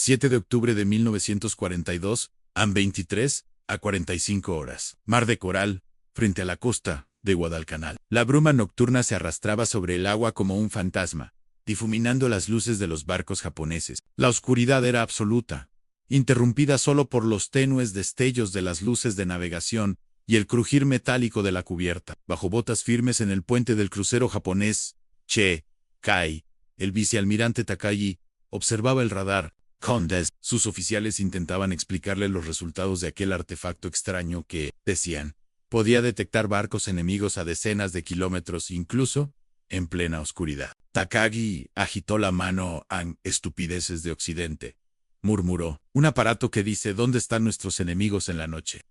7 de octubre de 1942, AM 23, a 45 horas. Mar de Coral, frente a la costa de Guadalcanal. La bruma nocturna se arrastraba sobre el agua como un fantasma, difuminando las luces de los barcos japoneses. La oscuridad era absoluta, interrumpida solo por los tenues destellos de las luces de navegación y el crujir metálico de la cubierta. Bajo botas firmes en el puente del crucero japonés, Che Kai, el vicealmirante Takagi, observaba el radar. Sus oficiales intentaban explicarle los resultados de aquel artefacto extraño que, decían, podía detectar barcos enemigos a decenas de kilómetros, incluso en plena oscuridad. Takagi agitó la mano. Estupideces de Occidente, murmuró. Un aparato que dice dónde están nuestros enemigos en la noche.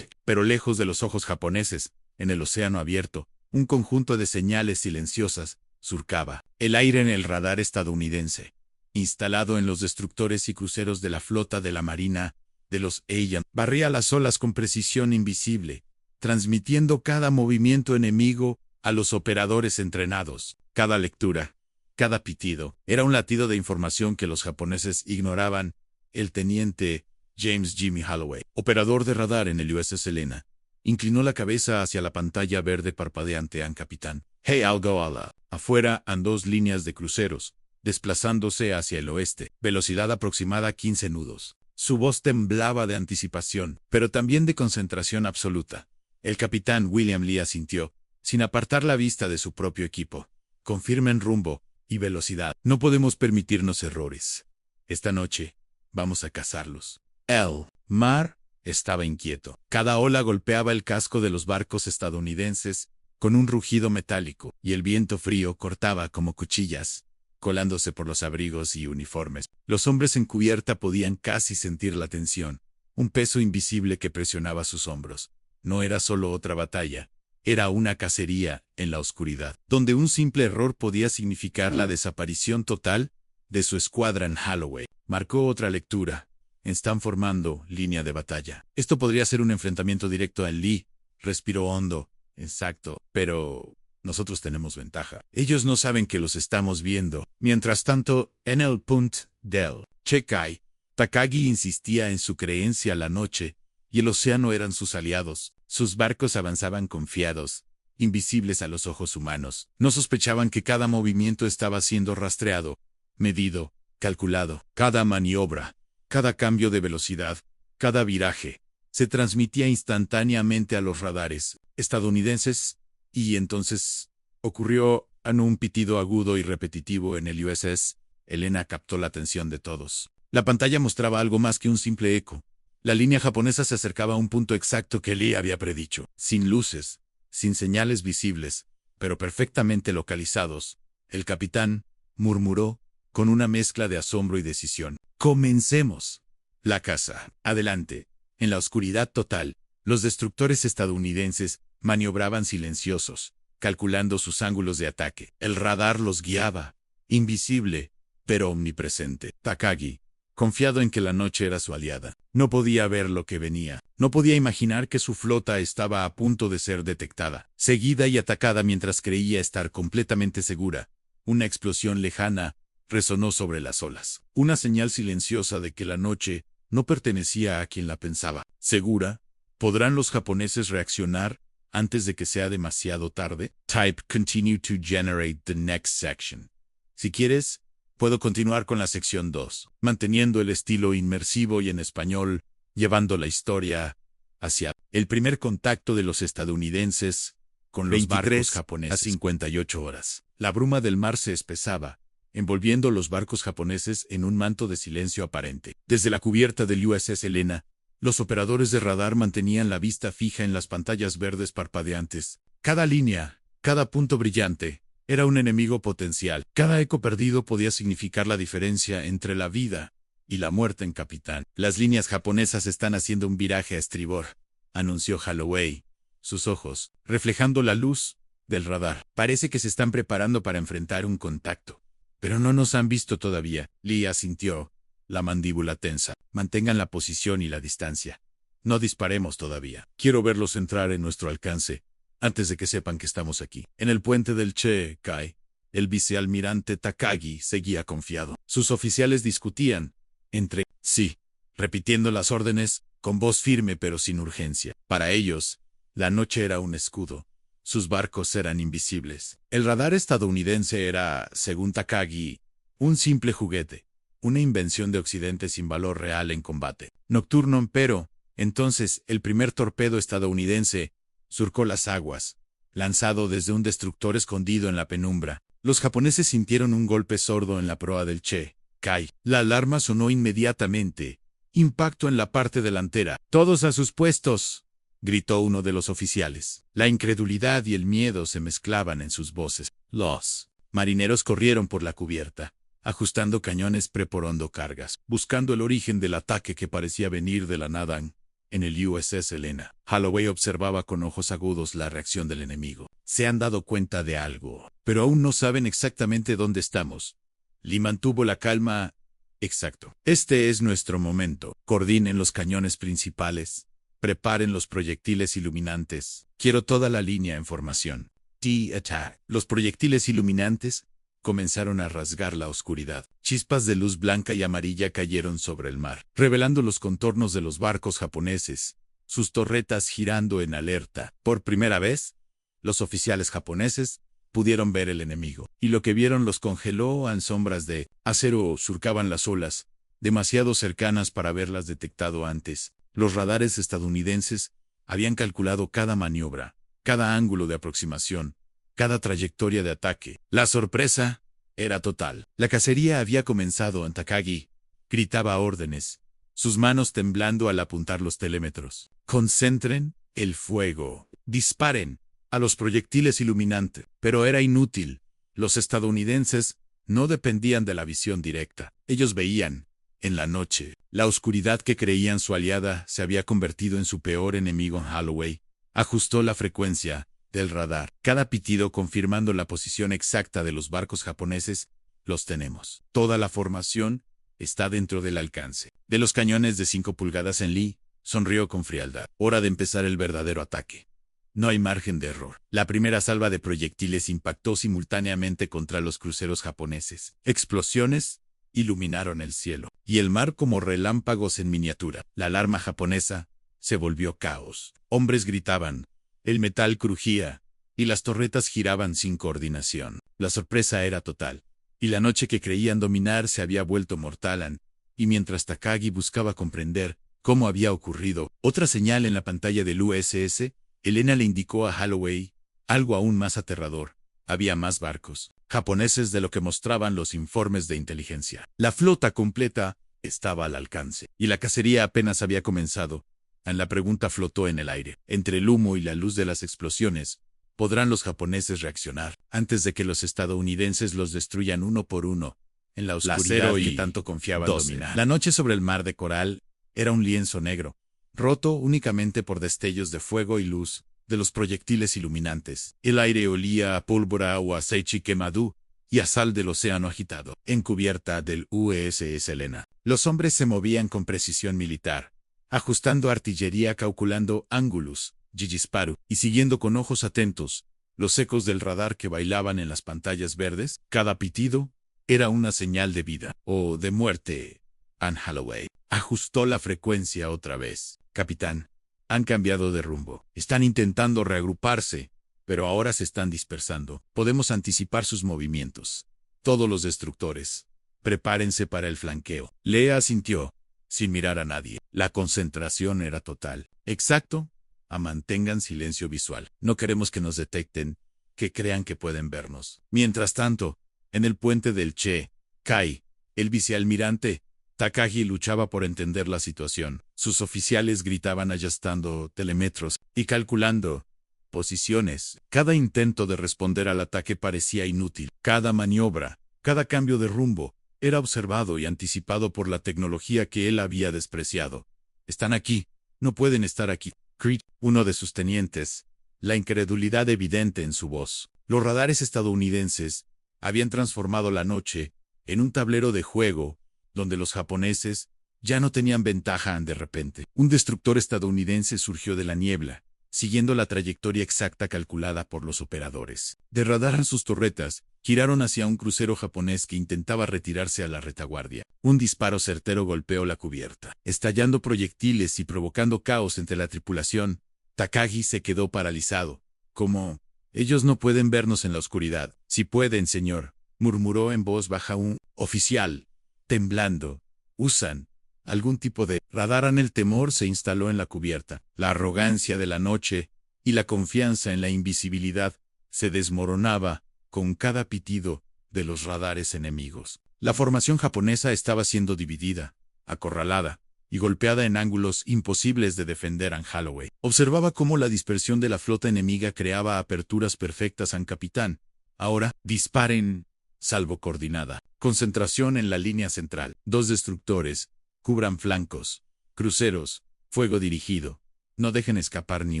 Pero lejos de los ojos japoneses, en el océano abierto, un conjunto de señales silenciosas surcaba el aire en el radar estadounidense, instalado en los destructores y cruceros de la flota de la Marina de los Heian. Barría las olas con precisión invisible, transmitiendo cada movimiento enemigo a los operadores entrenados. Cada lectura, cada pitido, era un latido de información que los japoneses ignoraban. El teniente James Jimmy Holloway, operador de radar en el USS Helena, inclinó la cabeza hacia la pantalla verde parpadeante. Capitán. Hey, Algoala. Afuera, han 2 líneas de cruceros, desplazándose hacia el oeste, velocidad aproximada 15 nudos. Su voz temblaba de anticipación, pero también de concentración absoluta. El capitán William Lee asintió, sin apartar la vista de su propio equipo. Confirmen rumbo y velocidad. No podemos permitirnos errores. Esta noche, vamos a cazarlos. El mar estaba inquieto. Cada ola golpeaba el casco de los barcos estadounidenses con un rugido metálico, y el viento frío cortaba como cuchillas, colándose por los abrigos y uniformes. Los hombres en cubierta podían casi sentir la tensión, un peso invisible que presionaba sus hombros. No era solo otra batalla, era una cacería en la oscuridad, donde un simple error podía significar la desaparición total de su escuadra. En Holloway marcó otra lectura. Están formando línea de batalla. Esto podría ser un enfrentamiento directo a Lee. Respiró hondo. Exacto, pero nosotros tenemos ventaja. Ellos no saben que los estamos viendo. Mientras tanto, en el punto del Che Kai, Takagi insistía en su creencia. La noche y el océano eran sus aliados. Sus barcos avanzaban confiados, invisibles a los ojos humanos. No sospechaban que cada movimiento estaba siendo rastreado, medido, calculado. Cada maniobra, cada cambio de velocidad, cada viraje, se transmitía instantáneamente a los radares estadounidenses, y entonces ocurrió. Un pitido agudo y repetitivo en el USS Helena captó la atención de todos. La pantalla mostraba algo más que un simple eco. La línea japonesa se acercaba a un punto exacto que Lee había predicho. Sin luces, sin señales visibles, pero perfectamente localizados, el capitán murmuró con una mezcla de asombro y decisión. ¡Comencemos! La caza. Adelante. En la oscuridad total, los destructores estadounidenses maniobraban silenciosos, calculando sus ángulos de ataque. El radar los guiaba, invisible, pero omnipresente. Takagi, confiado en que la noche era su aliada, no podía ver lo que venía. No podía imaginar que su flota estaba a punto de ser detectada, seguida y atacada mientras creía estar completamente segura. Una explosión lejana resonó sobre las olas. Una señal silenciosa de que la noche no pertenecía a quien la pensaba. ¿Segura? ¿Podrán los japoneses reaccionar antes de que sea demasiado tarde? Type continue to generate the next section. Si quieres, puedo continuar con la sección 2, manteniendo el estilo inmersivo y en español, llevando la historia hacia el primer contacto de los estadounidenses con los barcos japoneses. A 58 horas. La bruma del mar se espesaba, envolviendo los barcos japoneses en un manto de silencio aparente. Desde la cubierta del USS Helena, los operadores de radar mantenían la vista fija en las pantallas verdes parpadeantes. Cada línea, cada punto brillante, era un enemigo potencial. Cada eco perdido podía significar la diferencia entre la vida y la muerte. En capitán. Las líneas japonesas están haciendo un viraje a estribor, anunció Holloway, sus ojos reflejando la luz del radar. Parece que se están preparando para enfrentar un contacto. Pero no nos han visto todavía. Lee asintió, la mandíbula tensa. Mantengan la posición y la distancia. No disparemos todavía. Quiero verlos entrar en nuestro alcance, antes de que sepan que estamos aquí. En el puente del Che Kai, el vicealmirante Takagi seguía confiado. Sus oficiales discutían entre Sí, repitiendo las órdenes, con voz firme pero sin urgencia. Para ellos, la noche era un escudo. Sus barcos eran invisibles. El radar estadounidense era, según Takagi, un simple juguete, una invención de Occidente sin valor real en combate. Nocturno, pero, entonces, el primer torpedo estadounidense surcó las aguas, lanzado desde un destructor escondido en la penumbra. Los japoneses sintieron un golpe sordo en la proa del Che Kai. La alarma sonó inmediatamente. Impacto en la parte delantera. ¡Todos a sus puestos!, gritó uno de los oficiales. La incredulidad y el miedo se mezclaban en sus voces. Los marineros corrieron por la cubierta, ajustando cañones preparando cargas, buscando el origen del ataque que parecía venir de la nada. En el USS Helena, Holloway observaba con ojos agudos la reacción del enemigo. Se han dado cuenta de algo, pero aún no saben exactamente dónde estamos. Lee mantuvo la calma. Exacto. Este es nuestro momento. Coordinen los cañones principales. Preparen los proyectiles iluminantes. Quiero toda la línea en formación. T-Attack. Los proyectiles iluminantes comenzaron a rasgar la oscuridad. Chispas de luz blanca y amarilla cayeron sobre el mar, revelando los contornos de los barcos japoneses, sus torretas girando en alerta. Por primera vez, los oficiales japoneses pudieron ver el enemigo, y lo que vieron los congeló en sombras de acero. Surcaban las olas, demasiado cercanas para haberlas detectado antes. Los radares estadounidenses habían calculado cada maniobra, cada ángulo de aproximación, cada trayectoria de ataque. La sorpresa era total. La cacería había comenzado. Takagi gritaba órdenes, sus manos temblando al apuntar los telémetros. Concentren el fuego. Disparen a los proyectiles iluminantes. Pero era inútil. Los estadounidenses no dependían de la visión directa. Ellos veían, en la noche, la oscuridad que creían su aliada se había convertido en su peor enemigo. Holloway ajustó la frecuencia del radar, cada pitido confirmando la posición exacta de los barcos japoneses. Los tenemos. Toda la formación está dentro del alcance de los cañones de 5 pulgadas. En Lee sonrió con frialdad. Hora de empezar el verdadero ataque. No hay margen de error. La primera salva de proyectiles impactó simultáneamente contra los cruceros japoneses. Explosiones iluminaron el cielo y el mar como relámpagos en miniatura. La alarma japonesa se volvió caos. Hombres gritaban, el metal crujía, y las torretas giraban sin coordinación. La sorpresa era total, y la noche que creían dominar se había vuelto mortal. Y mientras Takagi buscaba comprender cómo había ocurrido, otra señal en la pantalla del USS Helena le indicó a Holloway algo aún más aterrador. Había más barcos japoneses de lo que mostraban los informes de inteligencia. La flota completa estaba al alcance, y la cacería apenas había comenzado. La pregunta flotó en el aire. Entre el humo y la luz de las explosiones, ¿podrán los japoneses reaccionar antes de que los estadounidenses los destruyan uno por uno en la oscuridad que tanto confiaban dominar? La noche sobre el mar de coral era un lienzo negro, roto únicamente por destellos de fuego y luz de los proyectiles iluminantes. El aire olía a pólvora o a seichi quemado y a sal del océano agitado. En cubierta del USS Helena, los hombres se movían con precisión militar, ajustando artillería, calculando ángulos, Jigisparu, y siguiendo con ojos atentos los ecos del radar que bailaban en las pantallas verdes. Cada pitido era una señal de vida o de muerte. Anne Holloway ajustó la frecuencia otra vez. Capitán, han cambiado de rumbo. Están intentando reagruparse, pero ahora se están dispersando. Podemos anticipar sus movimientos. Todos los destructores, prepárense para el flanqueo. Lea asintió, sin mirar a nadie. La concentración era total. Exacto. Mantengan silencio visual. No queremos que nos detecten, que crean que pueden vernos. Mientras tanto, en el puente del Che Kai, el vicealmirante Takagi luchaba por entender la situación. Sus oficiales gritaban ajustando telémetros y calculando posiciones. Cada intento de responder al ataque parecía inútil. Cada maniobra, cada cambio de rumbo, era observado y anticipado por la tecnología que él había despreciado. Están aquí. No pueden estar aquí. Creed, uno de sus tenientes, la incredulidad evidente en su voz. Los radares estadounidenses habían transformado la noche en un tablero de juego, donde los japoneses ya no tenían ventaja. De repente, un destructor estadounidense surgió de la niebla, siguiendo la trayectoria exacta calculada por los operadores. Derradaron sus torretas, giraron hacia un crucero japonés que intentaba retirarse a la retaguardia. Un disparo certero golpeó la cubierta, estallando proyectiles y provocando caos entre la tripulación. Takagi se quedó paralizado, como: «Ellos no pueden vernos en la oscuridad». «Sí pueden, señor», murmuró en voz baja un oficial, temblando. «Usan algún tipo de radar». El temor se instaló en la cubierta. La arrogancia de la noche y la confianza en la invisibilidad se desmoronaba con cada pitido de los radares enemigos. La formación japonesa estaba siendo dividida, acorralada y golpeada en ángulos imposibles de defender. Anne Holloway observaba cómo la dispersión de la flota enemiga creaba aperturas perfectas. «An capitán, ahora disparen», salvo coordinada. Concentración en la línea central. 2 destructores. Cubran flancos. Cruceros. Fuego dirigido. No dejen escapar ni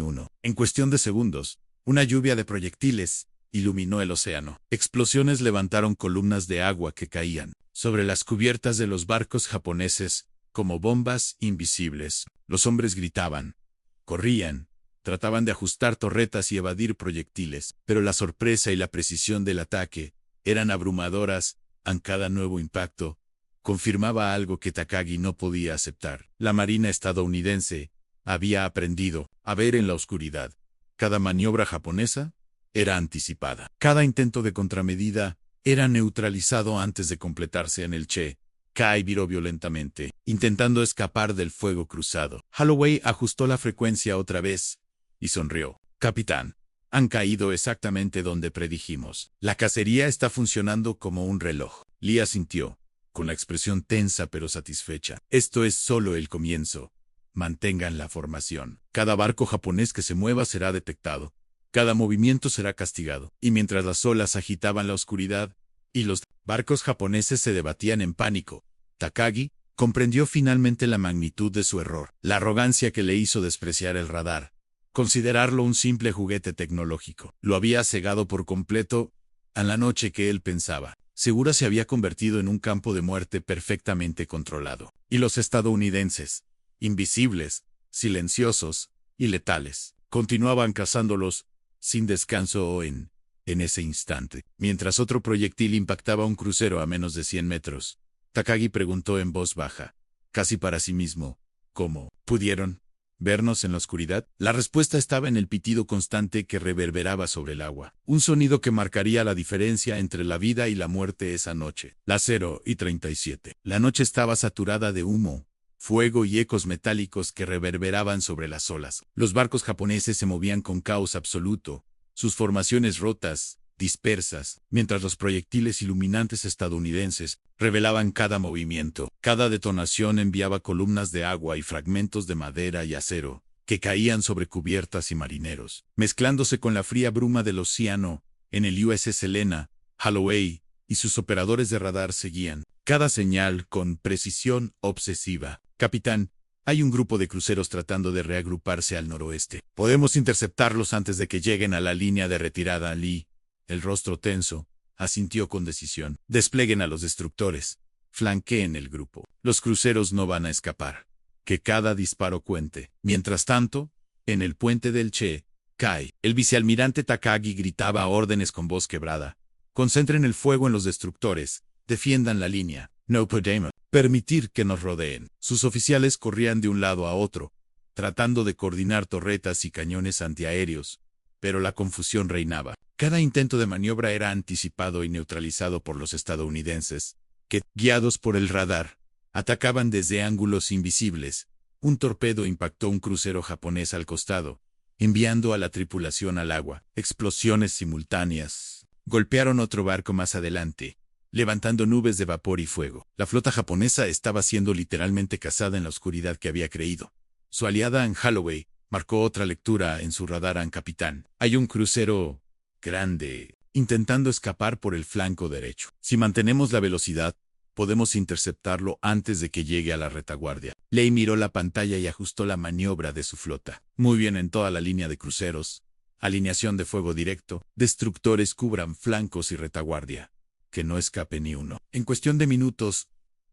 uno. En cuestión de segundos, una lluvia de proyectiles iluminó el océano. Explosiones levantaron columnas de agua que caían sobre las cubiertas de los barcos japoneses como bombas invisibles. Los hombres gritaban, corrían, trataban de ajustar torretas y evadir proyectiles, pero la sorpresa y la precisión del ataque eran abrumadoras. En cada nuevo impacto confirmaba algo que Takagi no podía aceptar. La marina estadounidense había aprendido a ver en la oscuridad. Cada maniobra japonesa era anticipada. Cada intento de contramedida era neutralizado antes de completarse. En el Che, Kai viró violentamente, intentando escapar del fuego cruzado. Holloway ajustó la frecuencia otra vez y sonrió. «Capitán, han caído exactamente donde predijimos. La cacería está funcionando como un reloj». Lee asintió, con la expresión tensa pero satisfecha. «Esto es solo el comienzo. Mantengan la formación. Cada barco japonés que se mueva será detectado. Cada movimiento será castigado». Y mientras las olas agitaban la oscuridad y los barcos japoneses se debatían en pánico, Takagi comprendió finalmente la magnitud de su error, la arrogancia que le hizo despreciar el radar. Considerarlo un simple juguete tecnológico lo había cegado por completo. En la noche que él pensaba segura se había convertido en un campo de muerte perfectamente controlado. Y los estadounidenses, invisibles, silenciosos y letales, continuaban cazándolos sin descanso en ese instante. Mientras otro proyectil impactaba un crucero a menos de 100 metros, Takagi preguntó en voz baja, casi para sí mismo, ¿cómo pudieron vernos en la oscuridad? La respuesta estaba en el pitido constante que reverberaba sobre el agua, un sonido que marcaría la diferencia entre la vida y la muerte esa noche. Las 0:37. La noche estaba saturada de humo, fuego y ecos metálicos que reverberaban sobre las olas. Los barcos japoneses se movían con caos absoluto, sus formaciones rotas, dispersas, mientras los proyectiles iluminantes estadounidenses revelaban cada movimiento. Cada detonación enviaba columnas de agua y fragmentos de madera y acero que caían sobre cubiertas y marineros, mezclándose con la fría bruma del océano. En el USS Helena, Holloway y sus operadores de radar seguían cada señal con precisión obsesiva. «Capitán, hay un grupo de cruceros tratando de reagruparse al noroeste. Podemos interceptarlos antes de que lleguen a la línea de retirada». Lee, el rostro tenso, asintió con decisión. «Desplieguen a los destructores. Flanqueen el grupo. Los cruceros no van a escapar. Que cada disparo cuente». Mientras tanto, en el puente del Che, Kai, el vicealmirante Takagi gritaba órdenes con voz quebrada. «Concentren el fuego en los destructores. Defiendan la línea. No podemos permitir que nos rodeen». Sus oficiales corrían de un lado a otro, tratando de coordinar torretas y cañones antiaéreos, pero la confusión reinaba. Cada intento de maniobra era anticipado y neutralizado por los estadounidenses, que, guiados por el radar, atacaban desde ángulos invisibles. Un torpedo impactó un crucero japonés al costado, enviando a la tripulación al agua. Explosiones simultáneas golpearon otro barco más adelante, levantando nubes de vapor y fuego. La flota japonesa estaba siendo literalmente cazada en la oscuridad que había creído. Su aliada Anne Holloway marcó otra lectura en su radar. «An capitán, hay un crucero grande intentando escapar por el flanco derecho. Si mantenemos la velocidad, podemos interceptarlo antes de que llegue a la retaguardia». Ley miró la pantalla y ajustó la maniobra de su flota. «Muy bien, en toda la línea de cruceros. Alineación de fuego directo. Destructores cubran flancos y retaguardia. Que no escape ni uno». En cuestión de minutos,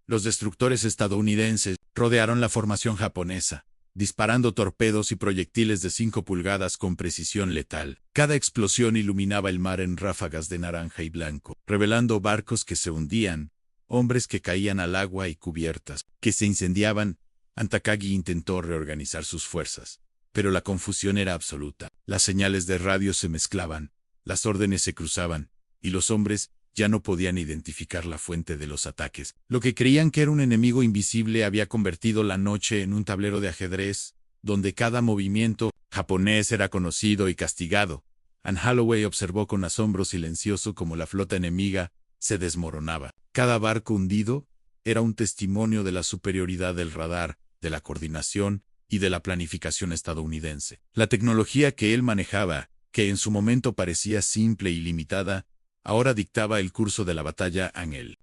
los destructores estadounidenses rodearon la formación japonesa, disparando torpedos y proyectiles de 5 pulgadas con precisión letal. Cada explosión iluminaba el mar en ráfagas de naranja y blanco, revelando barcos que se hundían, hombres que caían al agua y cubiertas que se incendiaban. Takagi intentó reorganizar sus fuerzas, pero la confusión era absoluta. Las señales de radio se mezclaban, las órdenes se cruzaban, y los hombres ya no podían identificar la fuente de los ataques. Lo que creían que era un enemigo invisible había convertido la noche en un tablero de ajedrez, donde cada movimiento japonés era conocido y castigado. Anne Holloway observó con asombro silencioso cómo la flota enemiga se desmoronaba. Cada barco hundido era un testimonio de la superioridad del radar, de la coordinación y de la planificación estadounidense. La tecnología que él manejaba, que en su momento parecía simple y limitada, ahora dictaba el curso de la batalla. El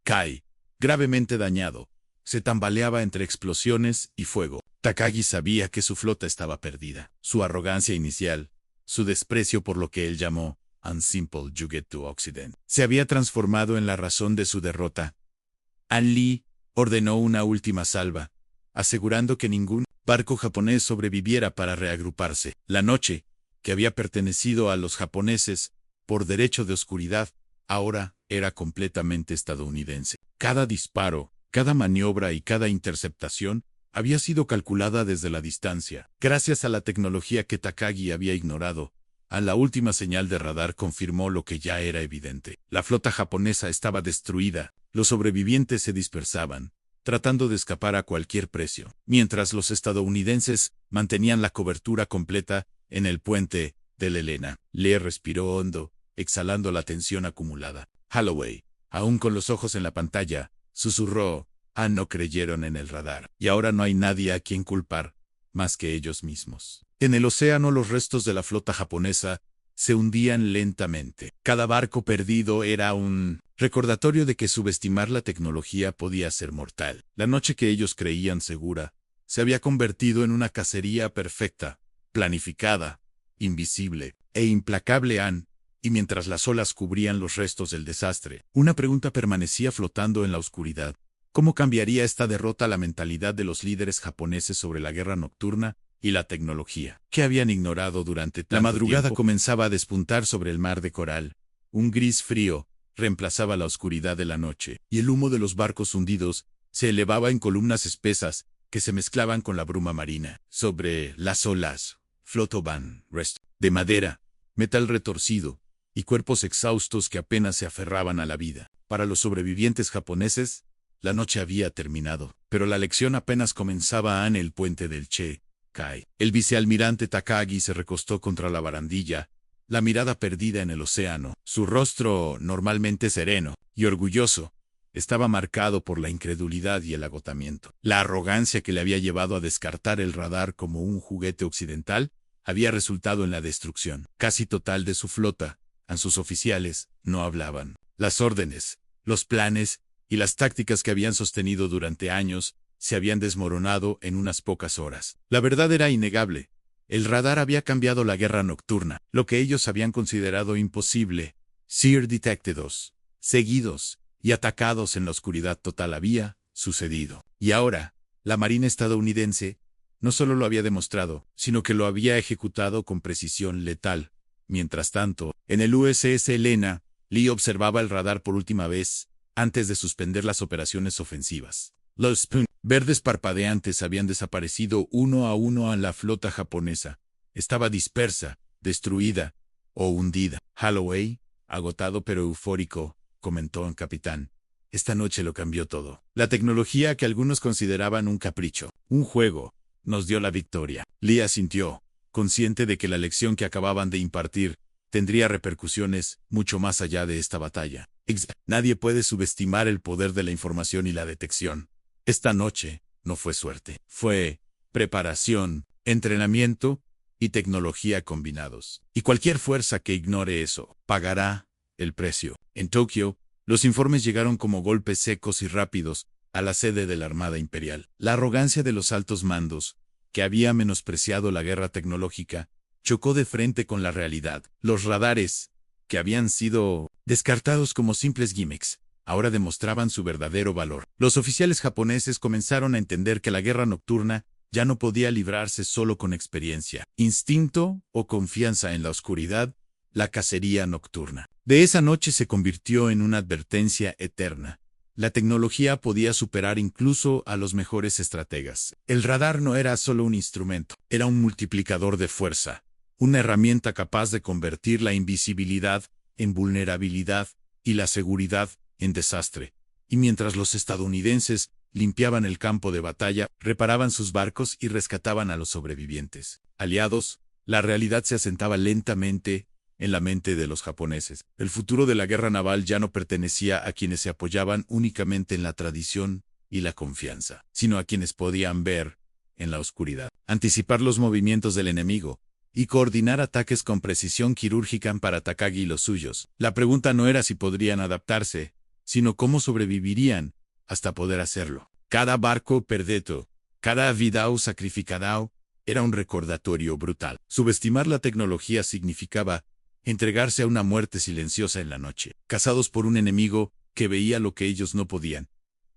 Kai, gravemente dañado, se tambaleaba entre explosiones y fuego. Takagi sabía que su flota estaba perdida. Su arrogancia inicial, su desprecio por lo que él llamó "un simple Juget to Occident", se había transformado en la razón de su derrota. An Lee ordenó una última salva, asegurando que ningún barco japonés sobreviviera para reagruparse. La noche, que había pertenecido a los japoneses por derecho de oscuridad, ahora era completamente estadounidense. Cada disparo, cada maniobra y cada interceptación había sido calculada desde la distancia. Gracias a la tecnología que Takagi había ignorado, a la última señal de radar confirmó lo que ya era evidente. La flota japonesa estaba destruida. Los sobrevivientes se dispersaban, tratando de escapar a cualquier precio, mientras los estadounidenses mantenían la cobertura completa en el puente del Helena. Lee respiró hondo, exhalando la tensión acumulada. Holloway, aún con los ojos en la pantalla, susurró: no creyeron en el radar, y ahora no hay nadie a quien culpar, más que ellos mismos. En el océano los restos de la flota japonesa se hundían lentamente. Cada barco perdido era un recordatorio de que subestimar la tecnología podía ser mortal. La noche que ellos creían segura se había convertido en una cacería perfecta, planificada, invisible e implacable. Y mientras las olas cubrían los restos del desastre, una pregunta permanecía flotando en la oscuridad. ¿Cómo cambiaría esta derrota la mentalidad de los líderes japoneses sobre la guerra nocturna y la tecnología que habían ignorado durante tanto tiempo? La madrugada comenzaba a despuntar sobre el mar de coral. Un gris frío reemplazaba la oscuridad de la noche, y el humo de los barcos hundidos se elevaba en columnas espesas que se mezclaban con la bruma marina. Sobre las olas flotaban restos de madera, metal retorcido y cuerpos exhaustos que apenas se aferraban a la vida. Para los sobrevivientes japoneses, la noche había terminado, pero la lección apenas comenzaba. En el puente del Kai, el vicealmirante Takagi se recostó contra la barandilla, la mirada perdida en el océano. Su rostro, normalmente sereno y orgulloso, estaba marcado por la incredulidad y el agotamiento. La arrogancia que le había llevado a descartar el radar como un juguete occidental había resultado en la destrucción casi total de su flota. Sus oficiales no hablaban. Las órdenes, los planes y las tácticas que habían sostenido durante años se habían desmoronado en unas pocas horas. La verdad era innegable. El radar había cambiado la guerra nocturna. Lo que ellos habían considerado imposible, ser detectados, seguidos y atacados en la oscuridad total, había sucedido. Y ahora, la Marina estadounidense no solo lo había demostrado, sino que lo había ejecutado con precisión letal. Mientras tanto, en el USS Helena, Lee observaba el radar por última vez antes de suspender las operaciones ofensivas. Los puntos verdes parpadeantes habían desaparecido uno a uno. La flota japonesa estaba dispersa, destruida o hundida. Holloway, agotado pero eufórico, comentó: capitán, esta noche lo cambió todo. La tecnología que algunos consideraban un capricho, un juego, nos dio la victoria. Lee asintió, consciente de que la lección que acababan de impartir tendría repercusiones mucho más allá de esta batalla. Nadie puede subestimar el poder de la información y la detección. Esta noche no fue suerte, fue preparación, entrenamiento y tecnología combinados. Y cualquier fuerza que ignore eso pagará el precio. En Tokio, los informes llegaron como golpes secos y rápidos a la sede de la Armada Imperial. La arrogancia de los altos mandos, que había menospreciado la guerra tecnológica, chocó de frente con la realidad. Los radares, que habían sido descartados como simples gimmicks, ahora demostraban su verdadero valor. Los oficiales japoneses comenzaron a entender que la guerra nocturna Ya no podía librarse solo con experiencia, instinto o confianza en la oscuridad, la cacería nocturna. De esa noche se convirtió en una advertencia eterna. La tecnología podía superar incluso a los mejores estrategas. El radar no era solo un instrumento, era un multiplicador de fuerza, una herramienta capaz de convertir la invisibilidad en vulnerabilidad y la seguridad en desastre. Y mientras los estadounidenses limpiaban el campo de batalla, reparaban sus barcos y rescataban a los sobrevivientes aliados, la realidad se asentaba lentamente en la mente de los japoneses. El futuro de la guerra naval ya no pertenecía a quienes se apoyaban únicamente en la tradición y la confianza, sino a quienes podían ver, en la oscuridad, anticipar los movimientos del enemigo y coordinar ataques con precisión quirúrgica para Takagi y los suyos. La pregunta no era si podrían adaptarse, sino cómo sobrevivirían hasta poder hacerlo. Cada barco perdido, cada vida sacrificada, era un recordatorio brutal. Subestimar la tecnología significaba entregarse a una muerte silenciosa en la noche, cazados por un enemigo que veía lo que ellos no podían.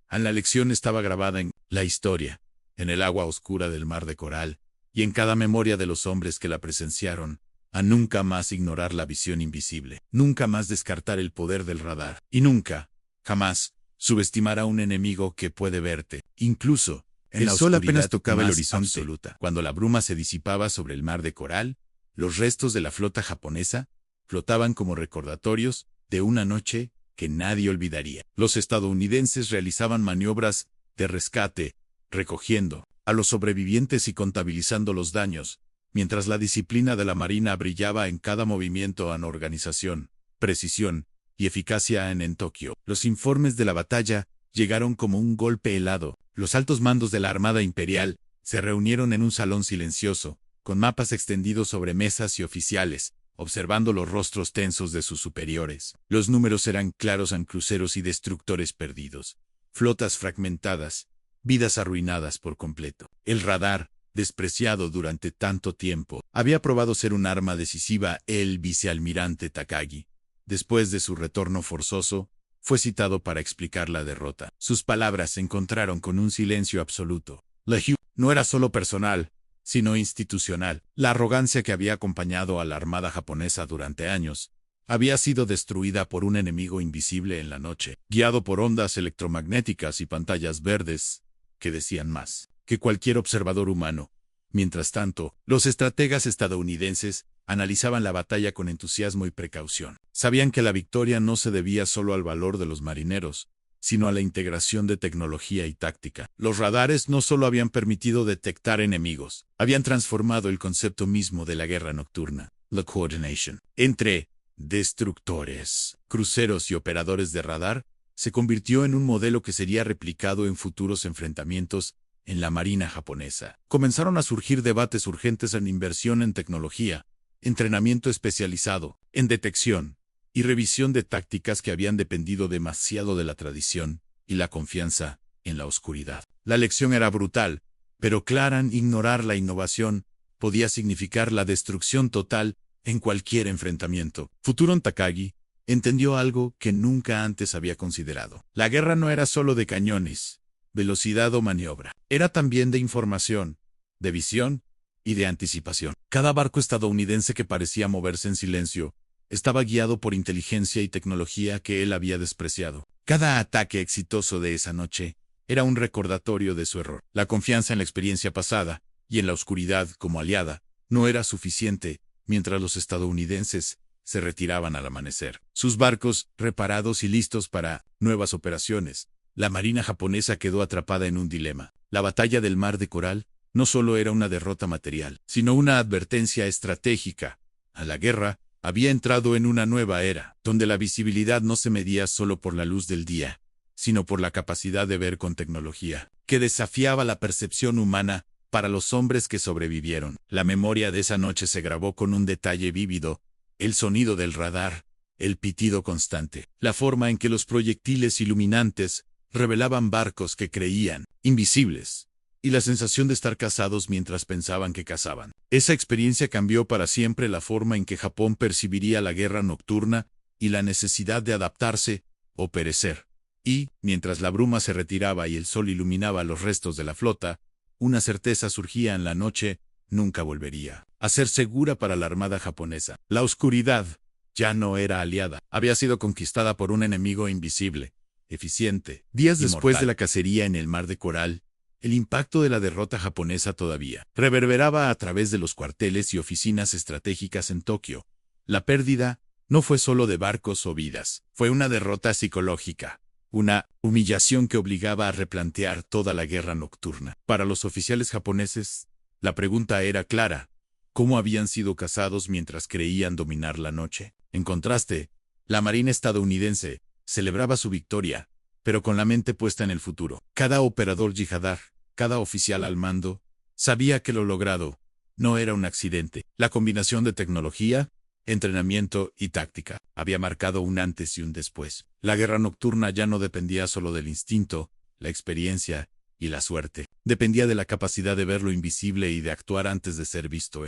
La lección estaba grabada en la historia, en el agua oscura del mar de coral, y en cada memoria de los hombres que la presenciaron, a nunca más ignorar la visión invisible, nunca más descartar el poder del radar, y nunca, jamás, subestimar a un enemigo que puede verte, incluso en la oscuridad apenas tocaba el horizonte absoluta. Cuando la bruma se disipaba sobre el mar de coral, los restos de la flota japonesa flotaban como recordatorios de una noche que nadie olvidaría. Los estadounidenses realizaban maniobras de rescate, recogiendo a los sobrevivientes y contabilizando los daños, mientras la disciplina de la Marina brillaba en cada movimiento en organización, precisión y eficacia en Tokio. Los informes de la batalla llegaron como un golpe helado. Los altos mandos de la Armada Imperial se reunieron en un salón silencioso, con mapas extendidos sobre mesas y oficiales, observando los rostros tensos de sus superiores. Los números eran claros en cruceros y destructores perdidos, flotas fragmentadas, vidas arruinadas por completo. El radar, despreciado durante tanto tiempo, había probado ser un arma decisiva. El vicealmirante Takagi, después de su retorno forzoso, fue citado para explicar la derrota. Sus palabras se encontraron con un silencio absoluto. La Hugh no era solo personal, sino institucional. La arrogancia que había acompañado a la armada japonesa durante años había sido destruida por un enemigo invisible en la noche, guiado por ondas electromagnéticas y pantallas verdes que decían más que cualquier observador humano. Mientras tanto, los estrategas estadounidenses analizaban la batalla con entusiasmo y precaución. Sabían que la victoria no se debía solo al valor de los marineros, sino a la integración de tecnología y táctica. Los radares no solo habían permitido detectar enemigos, habían transformado el concepto mismo de la guerra nocturna, la coordination, entre destructores, cruceros y operadores de radar, se convirtió en un modelo que sería replicado en futuros enfrentamientos en la marina japonesa. Comenzaron a surgir debates urgentes en inversión en tecnología, entrenamiento especializado, en detección y revisión de tácticas que habían dependido demasiado de la tradición y la confianza en la oscuridad. La lección era brutal, pero clara. Ignorar la innovación podía significar la destrucción total en cualquier enfrentamiento. Futuron Takagi entendió algo que nunca antes había considerado. La guerra no era solo de cañones, velocidad o maniobra. Era también de información, de visión y de anticipación. Cada barco estadounidense que parecía moverse en silencio estaba guiado por inteligencia y tecnología que él había despreciado. Cada ataque exitoso de esa noche era un recordatorio de su error. La confianza en la experiencia pasada y en la oscuridad como aliada no era suficiente mientras los estadounidenses se retiraban al amanecer. Sus barcos, reparados y listos para nuevas operaciones, la marina japonesa quedó atrapada en un dilema. La batalla del Mar de Coral no solo era una derrota material, sino una advertencia estratégica. A la guerra había entrado en una nueva era, donde la visibilidad no se medía solo por la luz del día, sino por la capacidad de ver con tecnología, que desafiaba la percepción humana. Para los hombres que sobrevivieron, la memoria de esa noche se grabó con un detalle vívido: el sonido del radar, el pitido constante, la forma en que los proyectiles iluminantes revelaban barcos que creían invisibles, y la sensación de estar cazados mientras pensaban que cazaban. Esa experiencia cambió para siempre la forma en que Japón percibiría la guerra nocturna y la necesidad de adaptarse o perecer. Y, mientras la bruma se retiraba y el sol iluminaba los restos de la flota, Una certeza surgía en la noche: nunca volvería a ser segura para la armada japonesa. La oscuridad ya no era aliada. Había sido conquistada por un enemigo invisible, eficiente. Días después de la cacería en el Mar de Coral, el impacto de la derrota japonesa todavía reverberaba a través de los cuarteles y oficinas estratégicas en Tokio. La pérdida no fue solo de barcos o vidas, fue una derrota psicológica, una humillación que obligaba a replantear toda la guerra nocturna. Para los oficiales japoneses, la pregunta era clara: ¿cómo habían sido cazados mientras creían dominar la noche? En contraste, la Marina estadounidense celebraba su victoria, pero con la mente puesta en el futuro. Cada operador yihadar, cada oficial al mando, sabía que lo logrado no era un accidente. La combinación de tecnología, entrenamiento y táctica había marcado un antes y un después. La guerra nocturna ya no dependía solo del instinto, la experiencia y la suerte. Dependía de la capacidad de ver lo invisible y de actuar antes de ser visto.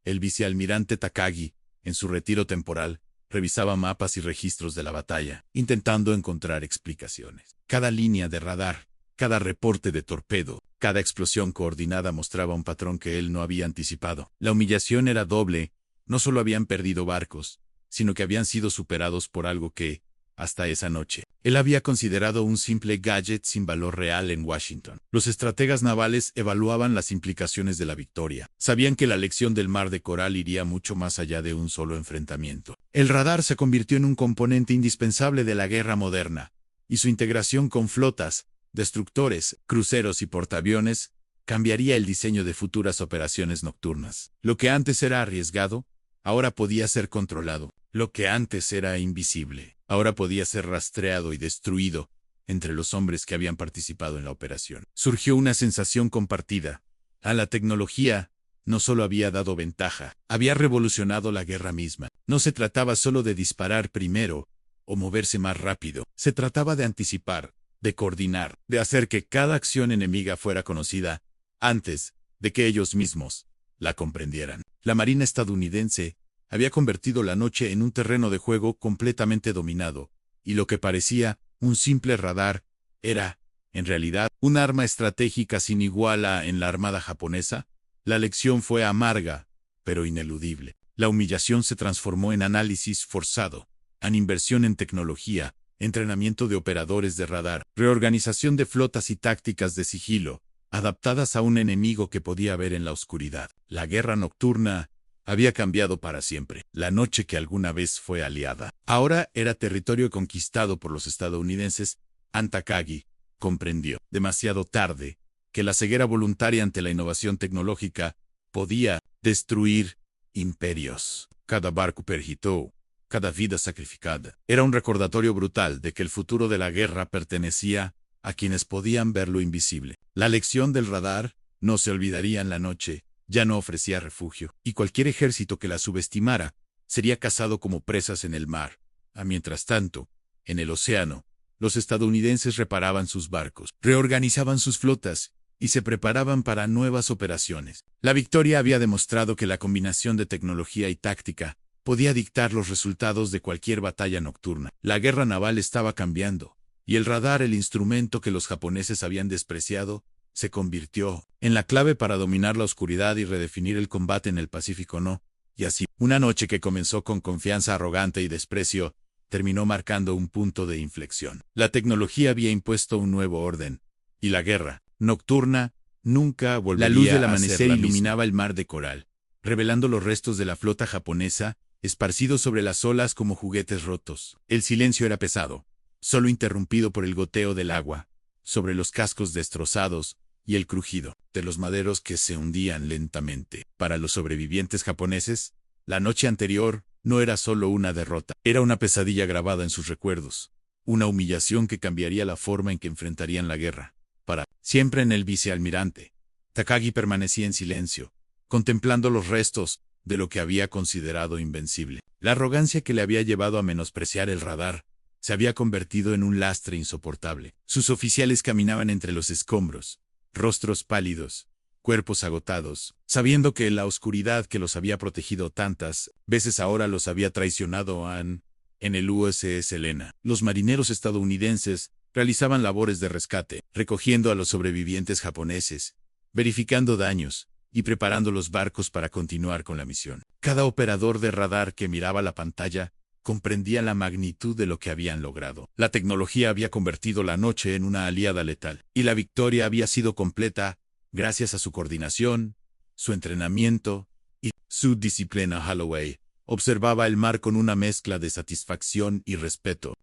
El vicealmirante Takagi, en su retiro temporal, revisaba mapas y registros de la batalla, intentando encontrar explicaciones. Cada línea de radar, cada reporte de torpedo, cada explosión coordinada mostraba un patrón que él no había anticipado. La humillación era doble: no solo habían perdido barcos, sino que habían sido superados por algo que, hasta esa noche, él había considerado un simple gadget sin valor real en Washington. Los estrategas navales evaluaban las implicaciones de la victoria. Sabían que la lección del Mar de Coral iría mucho más allá de un solo enfrentamiento. El radar se convirtió en un componente indispensable de la guerra moderna, y su integración con flotas, destructores, cruceros y portaaviones cambiaría el diseño de futuras operaciones nocturnas. Lo que antes era arriesgado, ahora podía ser controlado. Lo que antes era invisible, ahora podía ser rastreado y destruido entre los hombres que habían participado en la operación. Surgió una sensación compartida. A la tecnología no solo había dado ventaja, había revolucionado la guerra misma. No se trataba solo de disparar primero o moverse más rápido. Se trataba de anticipar, de coordinar, de hacer que cada acción enemiga fuera conocida antes de que ellos mismos la comprendieran. La Marina estadounidense había convertido la noche en un terreno de juego completamente dominado, y lo que parecía un simple radar era, en realidad, un arma estratégica sin igual en la armada japonesa. La lección fue amarga, pero ineludible. La humillación se transformó en análisis forzado, en inversión en tecnología, entrenamiento de operadores de radar, reorganización de flotas y tácticas de sigilo, adaptadas a un enemigo que podía ver en la oscuridad. La guerra nocturna había cambiado para siempre. La noche que alguna vez fue aliada, ahora era territorio conquistado por los estadounidenses. Takagi comprendió, demasiado tarde, que la ceguera voluntaria ante la innovación tecnológica podía destruir imperios. Cada barco perdido, cada vida sacrificada, era un recordatorio brutal de que el futuro de la guerra pertenecía a quienes podían ver lo invisible. La lección del radar no se olvidaría en la noche. Ya no ofrecía refugio, y cualquier ejército que la subestimara sería cazado como presas en el mar. Mientras tanto, en el océano, los estadounidenses reparaban sus barcos, reorganizaban sus flotas y se preparaban para nuevas operaciones. La victoria había demostrado que la combinación de tecnología y táctica podía dictar los resultados de cualquier batalla nocturna. La guerra naval estaba cambiando, y el radar, el instrumento que los japoneses habían despreciado, se convirtió en la clave para dominar la oscuridad y redefinir el combate en el Pacífico. Y así, una noche que comenzó con confianza arrogante y desprecio, terminó marcando un punto de inflexión. La tecnología había impuesto un nuevo orden, y la guerra nocturna nunca volvería a ser la misma. La luz del amanecer iluminaba el Mar de Coral, revelando los restos de la flota japonesa, esparcidos sobre las olas como juguetes rotos. El silencio era pesado, solo interrumpido por el goteo del agua sobre los cascos destrozados y el crujido de los maderos que se hundían lentamente. Para los sobrevivientes japoneses, la noche anterior no era solo una derrota, era una pesadilla grabada en sus recuerdos, una humillación que cambiaría la forma en que enfrentarían la guerra. Para siempre. En el vicealmirante Takagi permanecía en silencio, contemplando los restos de lo que había considerado invencible. La arrogancia que le había llevado a menospreciar el radar se había convertido en un lastre insoportable. Sus oficiales caminaban entre los escombros, rostros pálidos, cuerpos agotados, sabiendo que la oscuridad que los había protegido tantas veces ahora los había traicionado. En el USS Helena, los marineros estadounidenses realizaban labores de rescate, recogiendo a los sobrevivientes japoneses verificando daños y preparando los barcos para continuar con la misión. Cada operador de radar que miraba la pantalla comprendía la magnitud de lo que habían logrado. La tecnología había convertido la noche en una aliada letal, y la victoria había sido completa gracias a su coordinación, su entrenamiento y su disciplina. Holloway observaba el mar con una mezcla de satisfacción y respeto.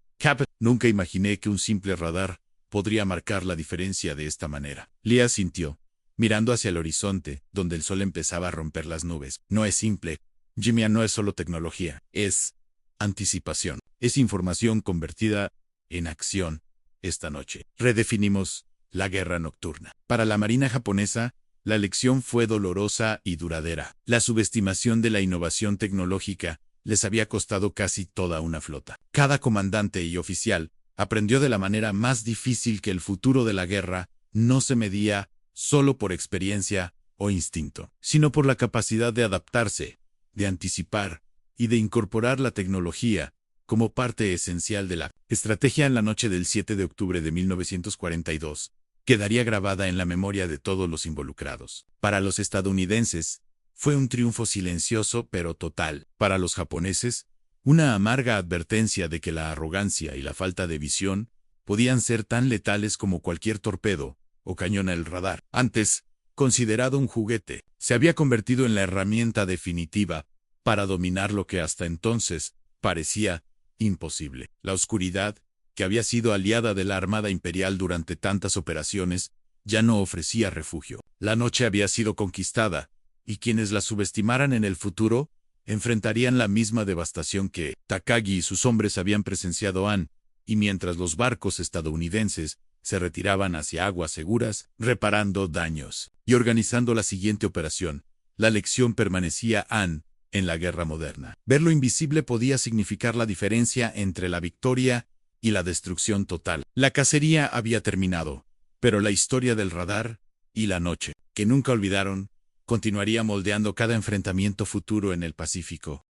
Nunca imaginé que un simple radar podría marcar la diferencia de esta manera. Lee asintió, mirando hacia el horizonte, donde el sol empezaba a romper las nubes. No es simple, Jimmy, no es solo tecnología, es anticipación. Es información convertida en acción. Esta noche redefinimos la guerra nocturna. Para la Marina japonesa, la lección fue dolorosa y duradera. La subestimación de la innovación tecnológica les había costado casi toda una flota. Cada comandante y oficial aprendió de la manera más difícil que el futuro de la guerra no se medía solo por experiencia o instinto, sino por la capacidad de adaptarse, de anticipar y de incorporar la tecnología como parte esencial de la estrategia. En la noche del 7 de octubre de 1942, quedaría grabada en la memoria de todos los involucrados. Para los estadounidenses, fue un triunfo silencioso pero total. Para los japoneses, una amarga advertencia de que la arrogancia y la falta de visión podían ser tan letales como cualquier torpedo o cañón al radar. Antes, considerado un juguete, se había convertido en la herramienta definitiva para dominar lo que hasta entonces parecía imposible. La oscuridad, que había sido aliada de la Armada Imperial durante tantas operaciones, ya no ofrecía refugio. La noche había sido conquistada, y quienes la subestimaran en el futuro enfrentarían la misma devastación que Takagi y sus hombres habían presenciado y mientras los barcos estadounidenses se retiraban hacia aguas seguras, reparando daños y organizando la siguiente operación, la lección permanecía en la guerra moderna. Ver lo invisible podía significar la diferencia entre la victoria y la destrucción total. La cacería había terminado, pero la historia del radar y la noche, que nunca olvidaron, continuaría moldeando cada enfrentamiento futuro en el Pacífico.